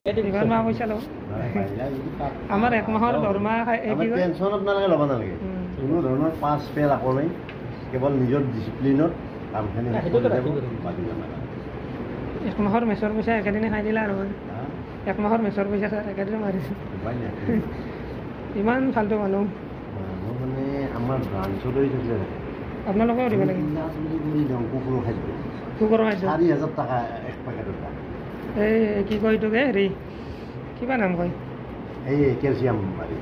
ইমান মাহ পইচা ল'ব আমাৰ এক মাহৰ দৰমহা টেনশ্যন আপোনালোকে ল'ব নালাগে কোনো ধৰণৰ পাঁচ পে একো নাই কেৱল নিজৰ ডিচিপ্লিনত কামখিনি এক মাহৰ মেচৰ পইচা একেদিনে খাই দিলা আৰু এক মাহৰ মেচৰ পইচা ছাৰ একেদিনে মাৰিছোঁ ইমান ফাল্টু মানুহ মানে আমাৰ ব্ৰাঞ্চলৈ থাকিলে আপোনালোকেও দিব লাগে কুকুৰৰ খাদ্য কুকুৰৰ খাদ্য 4,000 টকা এক পেকেটৰ দাম এই কি কয় এইটোকে হেৰি কিবা নাম কয় এই কেলছিয়াম মাৰি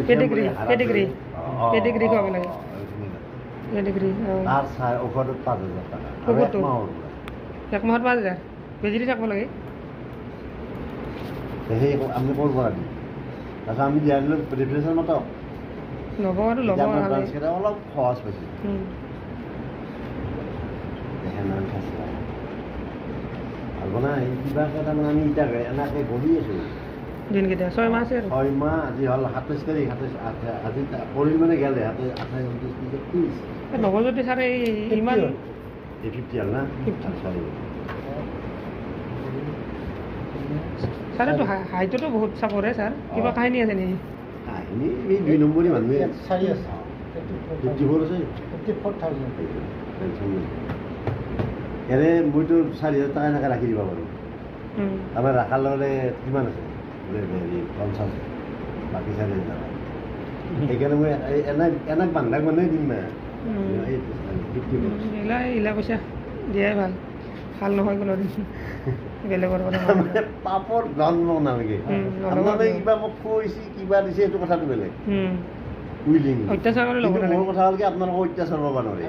পেডিগ্ৰী পেডিগ্ৰী পেডিগ্ৰী খুৱাব লাগে পেডিগ্ৰী তাৰ চাই ঔষধত 5,000 টকা কুকুৰটো এক মাহত 5,000 বেজি থাকিব লাগে সেই আমি ক'ৰ পৰা দিম তাৰপিছত আমি দিয়াৰ দিলোঁ প্ৰিপেৰেশ্যন মাতক ল'ব আৰু ল'ব ব্ৰাঞ্চকেইটা অলপ সহজ পাইছোঁ ভাল বনাই কিবা এটা মানে আমি এতিয়া এনেকৈ বহি আছোঁ দিনকেইটা 6 মাহ আছে আৰু 6 মাহ আজি হ'ল 27 তাৰিখ 28 আজি পৰিল মানে গেলে 28 29 30 নৱজ্যোতি ছাৰ এই ইমান 50 হ'ল না ছাৰেতো হাইটতো বহুত চাপৰে ছাৰ কিবা কাহিনী আছে নেকি কাহিনী এই 2 নম্বৰী মানুহে 4 আছে 54 আছে 54,000 এনে মইতো 4,000 টকা এনেকৈ ৰাখি দিব পাৰোঁ আমাৰ ৰাখাৰ লগতে কিমান আছে হেৰি 50 বাকী 4,000 টকা সেইকাৰণে মই এনাক বান্ধাক মানুহে দিম না ইলা পইচা দিয়াই ভাল ভাল নহয় কোনো দিন বেলেগৰ কথা পাপৰ জন্ম নালাগে আপোনালোকে কিবা মোক কৈছে কিবা দিছে এইটো কথাটো বেলেগ উইলিং অত্যাচাৰ কৰি ল'ব মোৰ কথা হ'ল কি আপোনালোকক অত্যাচাৰ কৰিব নোৱাৰে